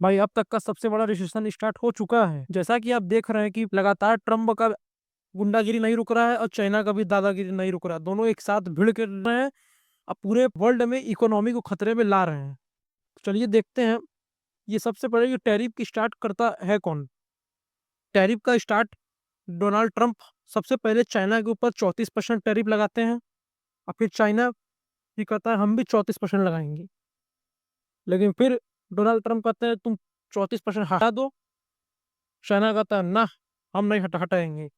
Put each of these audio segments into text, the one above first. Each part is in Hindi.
भाई अब तक का सबसे बड़ा रिसेशन स्टार्ट हो चुका है। जैसा कि आप देख रहे हैं कि लगातार ट्रम्प का गुंडागिरी नहीं रुक रहा है और चाइना का भी दादागिरी नहीं रुक रहा है। दोनों एक साथ भिड़ कर रहे हैं, अब पूरे वर्ल्ड में इकोनॉमी को खतरे में ला रहे हैं। चलिए देखते हैं, ये सबसे पहले ये टैरिफ की स्टार्ट करता है कौन। टैरिफ का स्टार्ट डोनाल्ड ट्रंप सबसे पहले चाइना के ऊपर 34% टैरिफ लगाते हैं, और फिर चाइना भी कहता है हम भी 34% लगाएंगे। लेकिन फिर डोनाल्ड ट्रंप कहते हैं तुम 34% हटा दो। चाइना कहता है ना, हम नहीं हटाएंगे।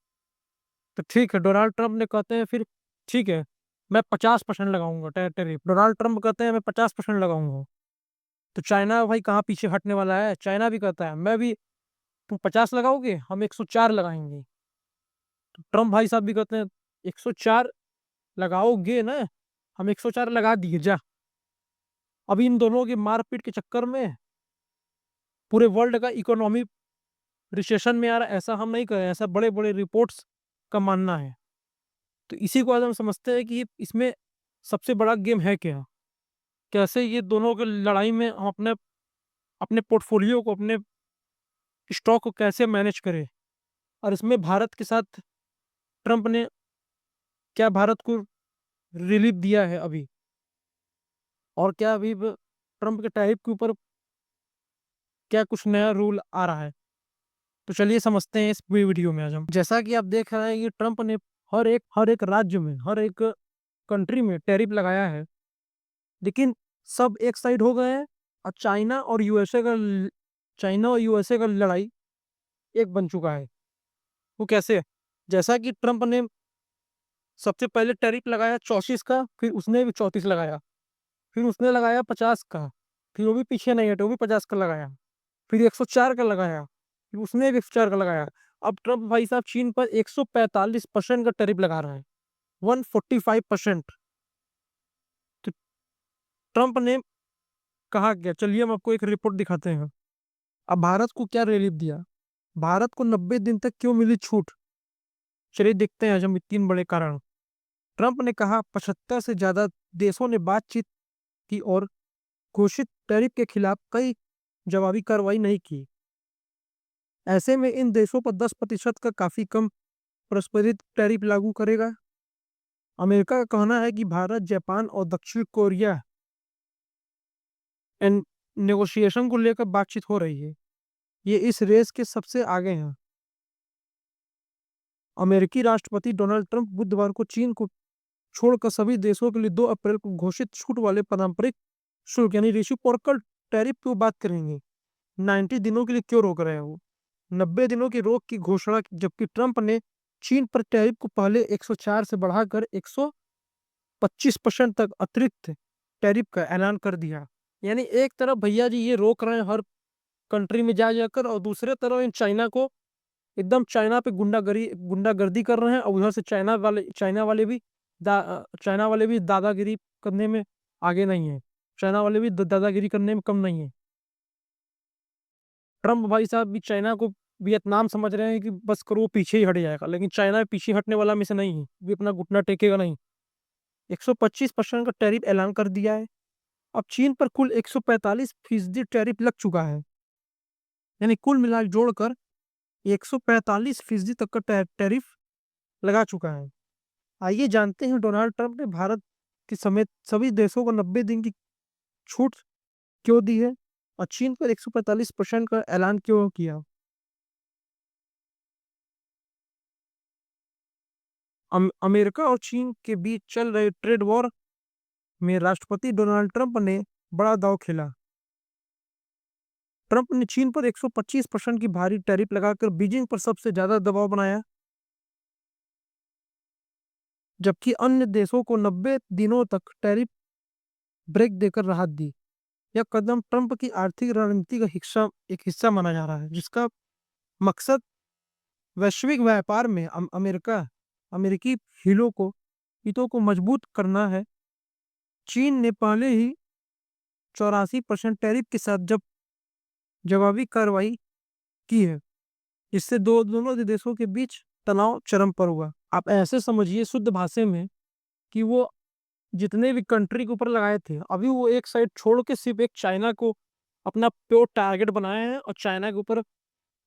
तो ठीक है, डोनाल्ड ट्रंप ने कहते हैं फिर ठीक है, मैं 50% लगाऊंगा टैरिफ। डोनाल्ड ट्रंप कहते हैं मैं 50% लगाऊंगा। तो चाइना भाई कहाँ पीछे हटने वाला है, चाइना भी कहता है मैं भी, तुम 50 लगाओगे हम 104 लगाएंगे। तो ट्रंप भाई साहब भी कहते हैं 104 लगाओगे ना, हम 104 लगा दिए जा। अभी इन दोनों की मारपीट के चक्कर में पूरे वर्ल्ड का इकोनॉमी रिसेशन में आ रहा है। ऐसा हम नहीं करें, ऐसा बड़े बड़े रिपोर्ट्स का मानना है। तो इसी को आज हम समझते हैं कि इसमें सबसे बड़ा गेम है क्या, कैसे ये दोनों की लड़ाई में हम अपने अपने पोर्टफोलियो को, अपने स्टॉक को कैसे मैनेज करें। और इसमें भारत के साथ ट्रंप ने क्या भारत को रिलीफ दिया है अभी, और क्या अभी ट्रंप के टैरिफ के ऊपर क्या कुछ नया रूल आ रहा है। तो चलिए समझते हैं इस वीडियो में आज हम। जैसा कि आप देख रहे हैं कि ट्रंप ने हर एक राज्य में, हर एक कंट्री में टैरिफ लगाया है, लेकिन सब एक साइड हो गए हैं। और चाइना और यूएसए का लड़ाई एक बन चुका है। वो कैसे? जैसा कि ट्रंप ने सबसे पहले टैरिफ लगाया 34 का, फिर उसने भी 34 लगाया, फिर उसने लगाया 50 का, फिर वो भी पीछे नहीं हटे, वो भी 50 का लगाया, फिर 104 का लगाया, फिर उसने भी 104 का लगाया। अब ट्रंप भाई साहब चीन पर 145% का टैरिफ लगा रहा है, 145%। तो ट्रंप ने कहा क्या, चलिए हम आपको एक रिपोर्ट दिखाते हैं। अब भारत को क्या रिलीफ दिया, भारत को 90 दिन तक क्यों मिली छूट। चलिए देखते हैं आज हम 3 बड़े कारण। ट्रंप ने कहा 75 से ज्यादा देशों ने बातचीत की और घोषित टैरिफ के खिलाफ कई जवाबी कार्रवाई नहीं की। ऐसे में इन देशों पर 10% का काफी कम प्रस्तावित टैरिफ लागू करेगा। अमेरिका का कहना है कि भारत, जापान और दक्षिण कोरिया एंड नेगोशिएशन को लेकर बातचीत हो रही है, ये इस रेस के सबसे आगे हैं। अमेरिकी राष्ट्रपति डोनाल्ड ट्रंप बुधवार को चीन को छोड़कर सभी देशों के लिए 2 अप्रैल को घोषित छूट वाले पारंपरिक शुल्क यानी रेसिप्रोकल टैरिफ की बात करेंगे। 90 दिनों के लिए क्यों रोक रहे हैं वो, 90 दिनों की रोक की घोषणा, जबकि ट्रंप ने चीन पर टैरिफ को पहले 104 से बढ़ाकर 125% तक अतिरिक्त टैरिफ का ऐलान कर दिया। यानी एक तरफ भैया जी ये रोक रहे हैं हर कंट्री में जा जाकर, और दूसरे तरफ इन चाइना को एकदम, चाइना पे गुंडागर्दी कर रहे हैं। और उधर से चाइना वाले भी दादागिरी करने में आगे नहीं है, चाइना वाले भी दादागिरी करने में कम नहीं है। ट्रम्प भाई साहब भी चाइना को वियतनाम समझ रहे हैं कि बस करो पीछे ही हट जाएगा, लेकिन चाइना पीछे हटने वाला में से नहीं है, भी अपना घुटना टेकेगा नहीं। 125% का टैरिफ ऐलान कर दिया है। अब चीन पर कुल 145% टैरिफ लग चुका है, यानी कुल मिला जोड़कर 145% तक का टैरिफ लगा चुका है। आइए जानते हैं डोनाल्ड ट्रंप ने भारत के समेत सभी देशों को 90 दिन की छूट क्यों दी है, और चीन पर 145% का ऐलान क्यों किया। अमेरिका और चीन के बीच चल रहे ट्रेड वॉर में राष्ट्रपति डोनाल्ड ट्रंप ने बड़ा दांव खेला। ट्रंप ने चीन पर 125% की भारी टैरिफ लगाकर बीजिंग पर सबसे ज्यादा दबाव बनाया, जबकि अन्य देशों को 90 दिनों तक टैरिफ ब्रेक देकर राहत दी। यह कदम ट्रंप की आर्थिक रणनीति का एक हिस्सा माना जा रहा है, जिसका मकसद वैश्विक व्यापार में अमेरिकी हितों को मजबूत करना है। चीन ने पहले ही 84% टैरिफ के साथ जब जवाबी कार्रवाई की है, इससे दोनों देशों के बीच तनाव चरम पर हुआ। आप ऐसे समझिए शुद्ध भाषा में कि वो जितने भी कंट्री के ऊपर लगाए थे, अभी वो एक साइड छोड़ के सिर्फ एक चाइना को अपना प्योर टारगेट बनाए हैं और चाइना के ऊपर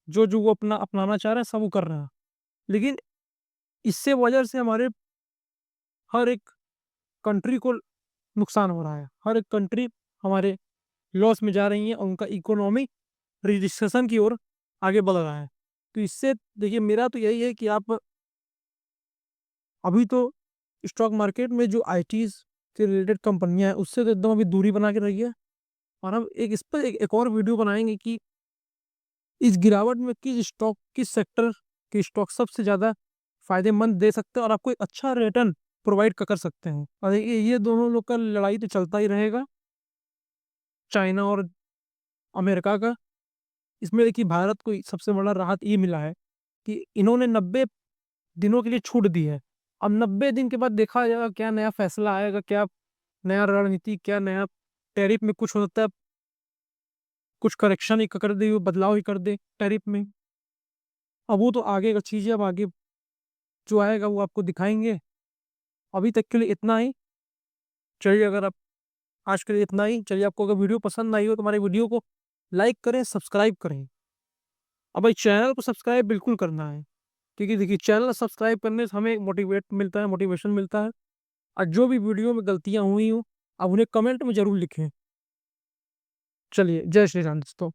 जो जो वो अपना अपनाना चाह रहे हैं सब वो कर रहे हैं। लेकिन इससे वजह से हमारे हर एक कंट्री को नुकसान हो रहा है, हर एक कंट्री हमारे लॉस में जा रही है और उनका इकोनॉमी रिसेशन की ओर आगे बढ़ रहा है। तो इससे देखिए मेरा तो यही है कि आप अभी तो स्टॉक मार्केट में जो आईटी से रिलेटेड कंपनियां हैं उससे तो एकदम अभी दूरी बना के रही है। और हम एक इस पर एक और वीडियो बनाएंगे कि इस गिरावट में किस स्टॉक किस सेक्टर के स्टॉक सबसे ज़्यादा फायदेमंद दे सकते हैं और आपको एक अच्छा रिटर्न प्रोवाइड कर सकते हैं। और ये दोनों लोग का लड़ाई तो चलता ही रहेगा, चाइना और अमेरिका का। इसमें देखिए भारत को सबसे बड़ा राहत ये मिला है कि इन्होंने 90 दिनों के लिए छूट दी है। अब 90 दिन के बाद देखा जाएगा क्या नया फैसला आएगा, क्या नया रणनीति, क्या नया टैरिफ में कुछ हो सकता है, कुछ करेक्शन ही कर दे, बदलाव ही कर दे टैरिफ में। अब वो तो आगे का चीज़ है, अब आगे जो आएगा वो आपको दिखाएंगे। अभी तक के लिए इतना ही। चलिए अगर आप आज के लिए इतना ही। चलिए आपको अगर वीडियो पसंद आई हो तो हमारे वीडियो को लाइक करें, सब्सक्राइब करें। अब भाई चैनल को सब्सक्राइब बिल्कुल करना है, क्योंकि देखिए चैनल सब्सक्राइब करने से हमें मोटिवेट मिलता है, मोटिवेशन मिलता है। और जो भी वीडियो में गलतियां हुई हो आप उन्हें कमेंट में जरूर लिखें। चलिए जय श्री राम दोस्तों।